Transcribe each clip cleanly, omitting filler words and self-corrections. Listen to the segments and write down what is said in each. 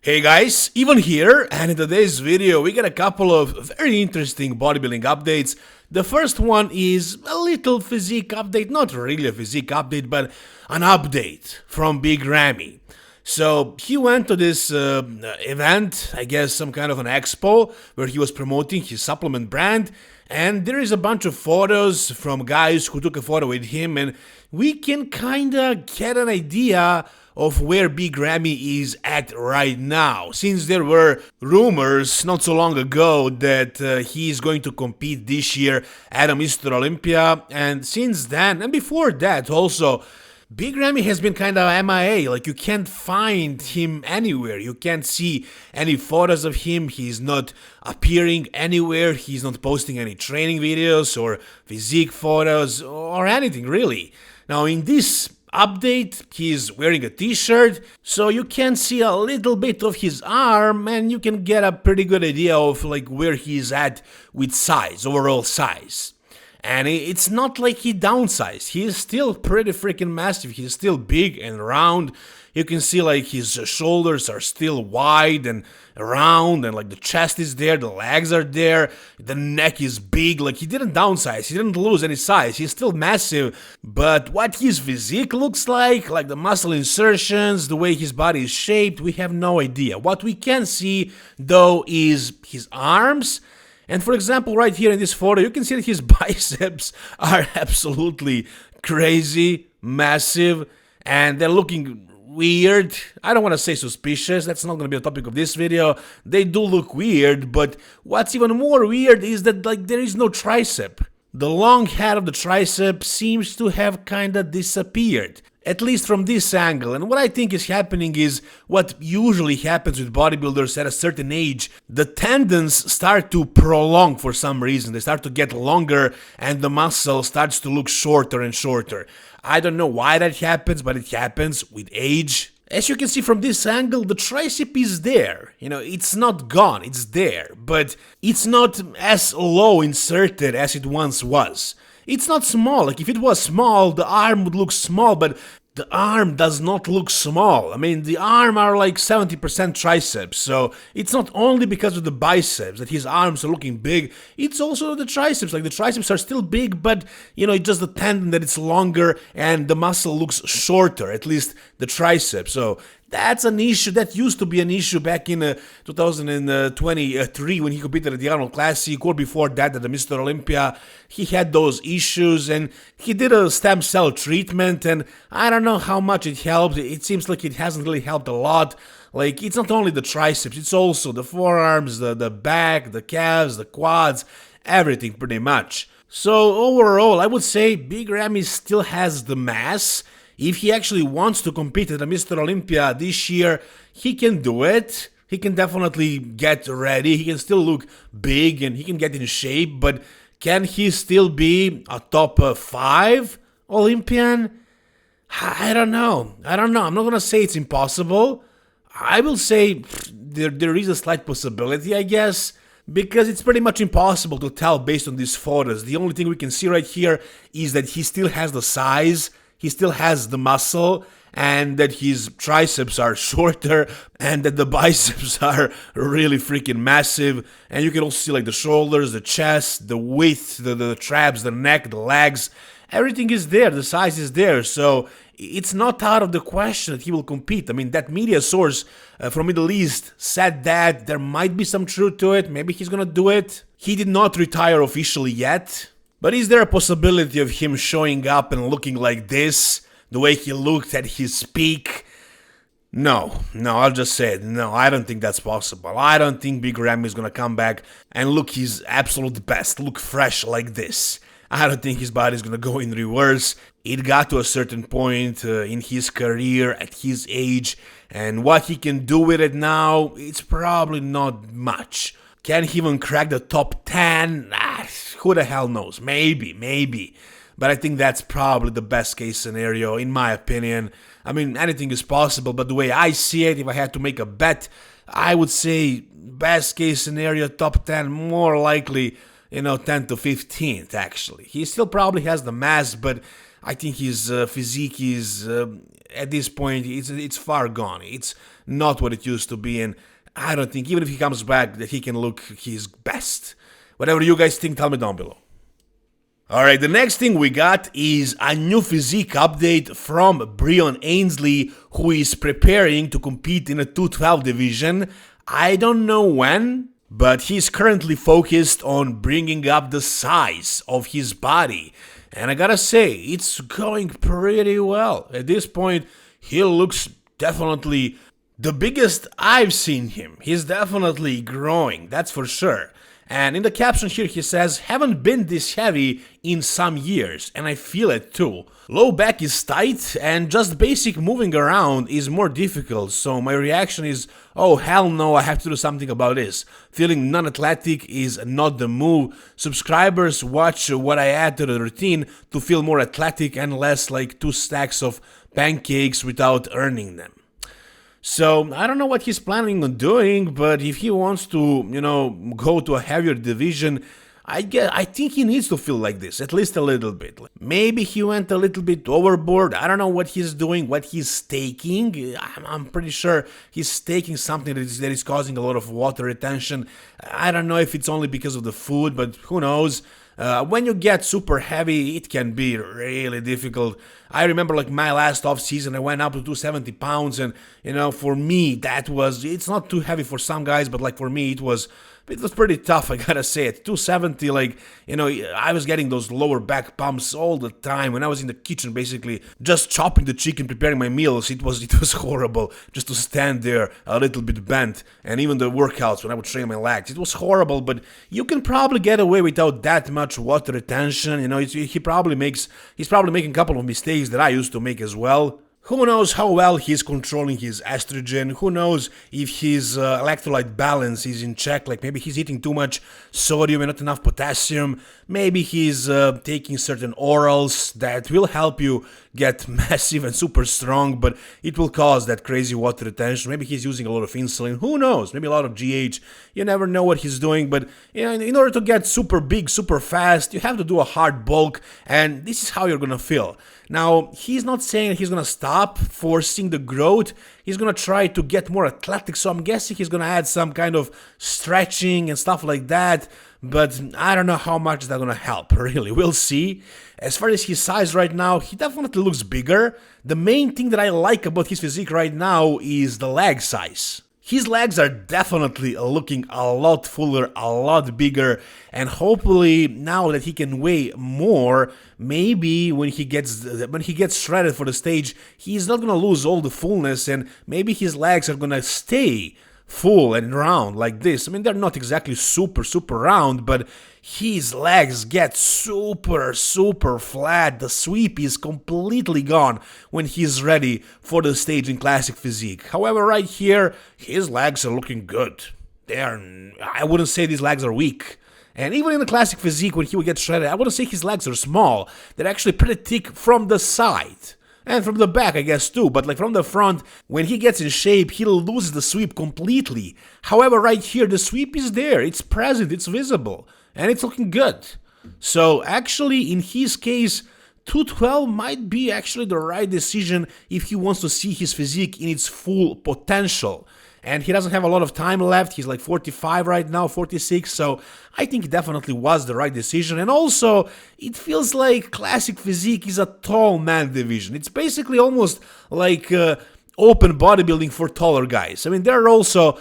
Hey guys, Ivan here, and in today's video we got a couple of very interesting bodybuilding updates. The first one is a little physique update, not really a physique update, but an update from Big Ramy. So he went to this event, I guess some kind of an expo, where he was promoting his supplement brand, and there is a bunch of photos from guys who took a photo with him, and we can kinda get an idea of where Big Ramy is at right now, since there were rumors not so long ago that he is going to compete this year at Mr. Olympia, and since then, and before that also, Big Ramy has been kind of MIA, like you can't find him anywhere, you can't see any photos of him, he's not appearing anywhere, he's not posting any training videos or physique photos or anything really. Now in this update, he's wearing a t-shirt, so you can see a little bit of his arm and you can get a pretty good idea of like where he's at with size, overall size. And it's not like he downsized, he's still pretty freaking massive, he's still big and round. You can see like his shoulders are still wide and round, and like the chest is there, the legs are there, the neck is big, like he didn't downsize, he didn't lose any size, he's still massive. But what his physique looks like the muscle insertions, the way his body is shaped, we have no idea. What we can see though is his arms. And for example, right here in this photo, you can see that his biceps are absolutely crazy, massive, and they're looking weird. I don't want to say suspicious, that's not going to be the topic of this video. They do look weird, but what's even more weird is that there is no tricep. The long head of the tricep seems to have kinda disappeared, at least from this angle. And what I think is happening is what usually happens with bodybuilders at a certain age. The tendons start to prolong for some reason. They start to get longer and the muscle starts to look shorter and shorter. I don't know why that happens, but it happens with age. As you can see from this angle, the tricep is there. You know, it's not gone, it's there, but it's not as low inserted as it once was. It's not small, like if it was small, the arm would look small, but the arm does not look small. I mean, the arm are like 70% triceps, so it's not only because of the biceps that his arms are looking big, it's also the triceps. Like the triceps are still big, but you know, it's just the tendon that it's longer and the muscle looks shorter, at least the tricep. So that's an issue. That used to be an issue back in 2023 when he competed at the Arnold Classic, or before that at the Mr. Olympia. He had those issues and he did a stem cell treatment, and I don't know how much it helped. It seems like it hasn't really helped a lot. Like, it's not only the triceps, it's also the forearms, the back, the calves, the quads, everything pretty much. So overall, I would say Big Ramy still has the mass. If he actually wants to compete at the Mr. Olympia this year, he can do it. He can definitely get ready, he can still look big and he can get in shape, but can he still be a top 5 Olympian? I don't know. I'm not gonna say it's impossible. I will say there is a slight possibility, I guess, because it's pretty much impossible to tell based on these photos. The only thing we can see right here is that he still has the size, he still has the muscle, and that his triceps are shorter, and that the biceps are really freaking massive. And you can also see like the shoulders, the chest, the width, the traps, the neck, the legs. Everything is there, the size is there, so it's not out of the question that he will compete. I mean, that media source from Middle East said that there might be some truth to it, maybe he's gonna do it. He did not retire officially yet, but is there a possibility of him showing up and looking like this, the way he looked at his peak? No, I'll just say it. No, I don't think that's possible. I don't think Big Ramy is gonna come back and look his absolute best, look fresh like this. I don't think his body's gonna go in reverse. It got to a certain point in his career, at his age, and what he can do with it now, it's probably not much. Can he even crack the top 10? Who the hell knows? Maybe. But I think that's probably the best case scenario, in my opinion. I mean, anything is possible, but the way I see it, if I had to make a bet, I would say best case scenario, top 10, more likely, 10 to 15th, actually. He still probably has the mass, but I think his physique is, at this point, it's far gone. It's not what it used to be, and I don't think, even if he comes back, that he can look his best. Whatever you guys think, tell me down below. Alright, the next thing we got is a new physique update from Breon Ainsley, who is preparing to compete in a 212 division. I don't know when, but he's currently focused on bringing up the size of his body. And I gotta say, it's going pretty well. At this point, he looks definitely the biggest I've seen him. He's definitely growing, that's for sure. And in the caption here he says, haven't been this heavy in some years, and I feel it too. Low back is tight, and just basic moving around is more difficult, so my reaction is, oh hell no, I have to do something about this. Feeling non-athletic is not the move. Subscribers watch what I add to the routine to feel more athletic and less like 2 stacks of pancakes without earning them. So, I don't know what he's planning on doing, but if he wants to, go to a heavier division, I think he needs to feel like this, at least a little bit. Maybe he went a little bit overboard. I don't know what he's doing, what he's taking. I'm pretty sure he's taking something that is causing a lot of water retention. I don't know if it's only because of the food, but who knows. When you get super heavy, it can be really difficult. I remember like my last off season, I went up to 270 pounds, and for me it's not too heavy for some guys, but like for me it was pretty tough, I gotta say it. 270, I was getting those lower back pumps all the time when I was in the kitchen, basically just chopping the chicken, preparing my meals. It was horrible just to stand there a little bit bent, and even the workouts when I would train my legs, it was horrible. But you can probably get away without that much water retention. He's probably making a couple of mistakes that I used to make as well. Who knows how well he's controlling his estrogen, who knows if his electrolyte balance is in check, like maybe he's eating too much sodium and not enough potassium, maybe he's taking certain orals that will help you get massive and super strong, but it will cause that crazy water retention. Maybe he's using a lot of insulin, who knows, maybe a lot of GH, you never know what he's doing. But in order to get super big, super fast, you have to do a hard bulk, and this is how you're gonna feel. Now, he's not saying that he's gonna stop forcing the growth, he's gonna try to get more athletic, so I'm guessing he's gonna add some kind of stretching and stuff like that, but I don't know how much that's gonna help, really, we'll see. As far as his size right now, he definitely looks bigger. The main thing that I like about his physique right now is the leg size. His legs are definitely looking a lot fuller, a lot bigger, and hopefully now that he can weigh more, maybe when he gets shredded for the stage, he's not gonna lose all the fullness, and maybe his legs are gonna stay full and round like this. I mean, they're not exactly super round, but his legs get super flat. The sweep is completely gone when he's ready for the stage in classic physique. However, right here, his legs are looking good. I wouldn't say these legs are weak. And even in the classic physique, when he would get shredded, I wouldn't say his legs are small. They're actually pretty thick from the side. And from the back, I guess, too, but like from the front, when he gets in shape, he'll lose the sweep completely. However, right here, the sweep is there, it's present, it's visible, and it's looking good. So actually, in his case, 212 might be actually the right decision if he wants to see his physique in its full potential. And he doesn't have a lot of time left, he's like 45 right now, 46, so I think it definitely was the right decision. And also, it feels like classic physique is a tall man division. It's basically almost like open bodybuilding for taller guys. I mean, there are also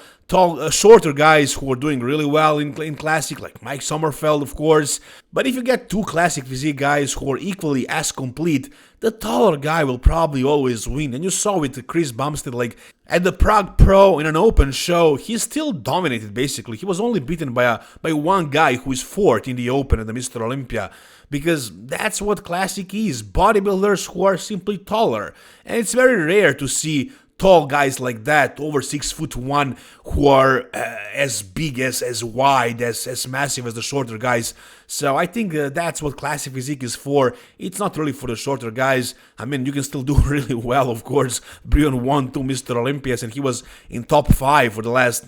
shorter guys who are doing really well in classic, like Mike Sommerfeld, of course. But if you get 2 classic physique guys who are equally as complete, the taller guy will probably always win. And you saw with Chris Bumstead, like at the Prague Pro in an open show, he still dominated basically. He was only beaten by one guy who is 4th in the open at the Mr. Olympia. Because that's what classic is, bodybuilders who are simply taller. And it's very rare to see tall guys like that, over 6'1", who are as big, as wide, as massive as the shorter guys. So I think that's what classic physique is for. It's not really for the shorter guys. I mean, you can still do really well, of course. Breon won 2 Mr. Olympias, and he was in top 5 for the last,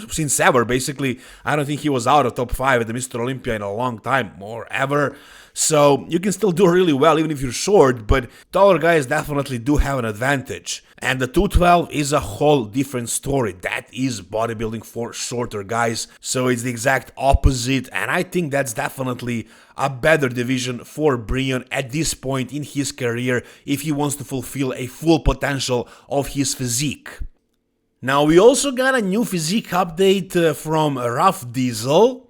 since ever, basically. I don't think he was out of top 5 at the Mr. Olympia in a long time, or ever. So you can still do really well even if you're short, but taller guys definitely do have an advantage. And the 212 is a whole different story. That is bodybuilding for shorter guys. So it's the exact opposite, and I think that's definitely a better division for Breon at this point in his career if he wants to fulfill a full potential of his physique. Now we also got a new physique update from Ruff Diesel.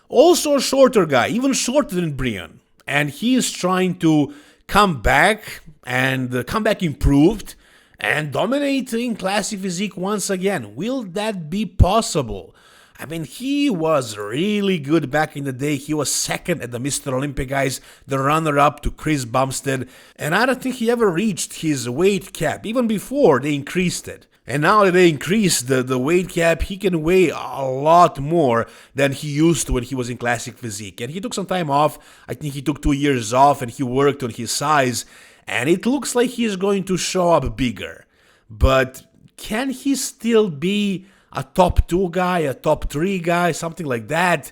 Also a shorter guy, even shorter than Breon. And he is trying to come back and come back improved and dominate in classic physique once again. Will that be possible? I mean, he was really good back in the day. He was second at the Mr. Olympia, guys, the runner-up to Chris Bumstead. And I don't think he ever reached his weight cap, even before they increased it. And now that they increased the weight cap, he can weigh a lot more than he used to when he was in classic physique. And he took some time off. I think he took 2 years off and he worked on his size. And it looks like he's going to show up bigger. But can he still be a top 2 guy, a top 3 guy, something like that?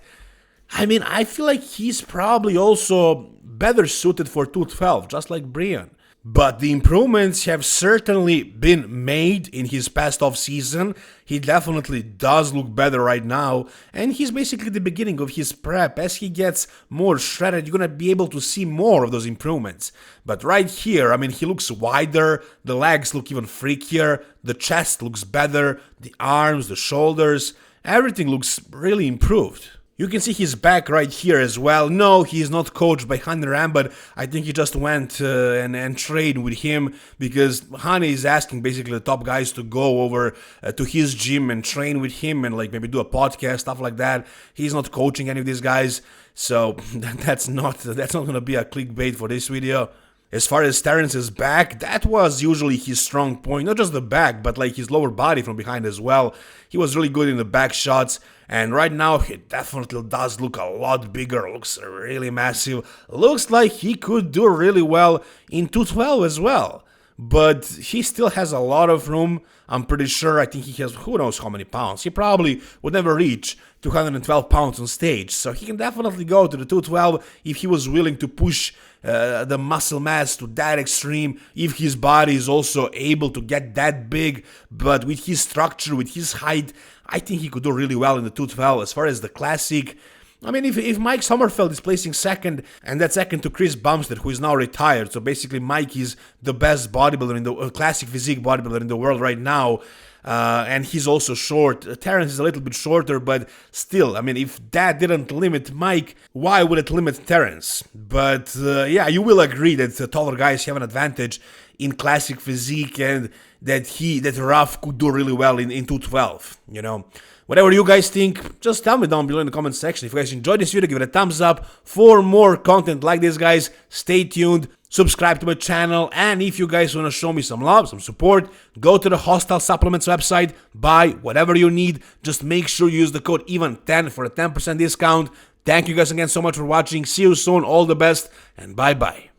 I mean, I feel like he's probably also better suited for 212, just like Breon. But the improvements have certainly been made in his past off-season. He definitely does look better right now, and he's basically the beginning of his prep. As he gets more shredded, you're gonna be able to see more of those improvements. But right here, I mean, he looks wider, the legs look even freakier, the chest looks better, the arms, the shoulders, everything looks really improved. You can see his back right here as well. No, he's not coached by Honey Ram, but I think he just went and trained with him because Honey is asking basically the top guys to go over to his gym and train with him and like maybe do a podcast, stuff like that. He's not coaching any of these guys, so that's not gonna be a clickbait for this video. As far as Terence's back, that was usually his strong point. Not just the back, but like his lower body from behind as well. He was really good in the back shots. And right now, he definitely does look a lot bigger. Looks really massive. Looks like he could do really well in 212 as well. But he still has a lot of room. I'm pretty sure. I think he has who knows how many pounds. He probably would never reach 212 pounds on stage. So he can definitely go to the 212 if he was willing to push the muscle mass to that extreme, if his body is also able to get that big. But with his structure, with his height, I think he could do really well in the 212. As far as the classic, I mean, if Mike Sommerfeld is placing second, and that's second to Chris Bumstead, who is now retired, so basically Mike is the best bodybuilder in the classic physique bodybuilder in the world right now, and he's also short. Terence is a little bit shorter, but still, I mean, if that didn't limit Mike, why would it limit Terence? But yeah, you will agree that the taller guys have an advantage in classic physique, and that Ruff could do really well in 212, you know. Whatever you guys think, just tell me down below in the comment section. If you guys enjoyed this video, give it a thumbs up. For more content like this, guys, stay tuned, subscribe to my channel, and if you guys want to show me some love, some support, go to the Hostile Supplements website, buy whatever you need. Just make sure you use the code EVEN10 for a 10% discount. Thank you guys again so much for watching. See you soon, all the best, and bye-bye.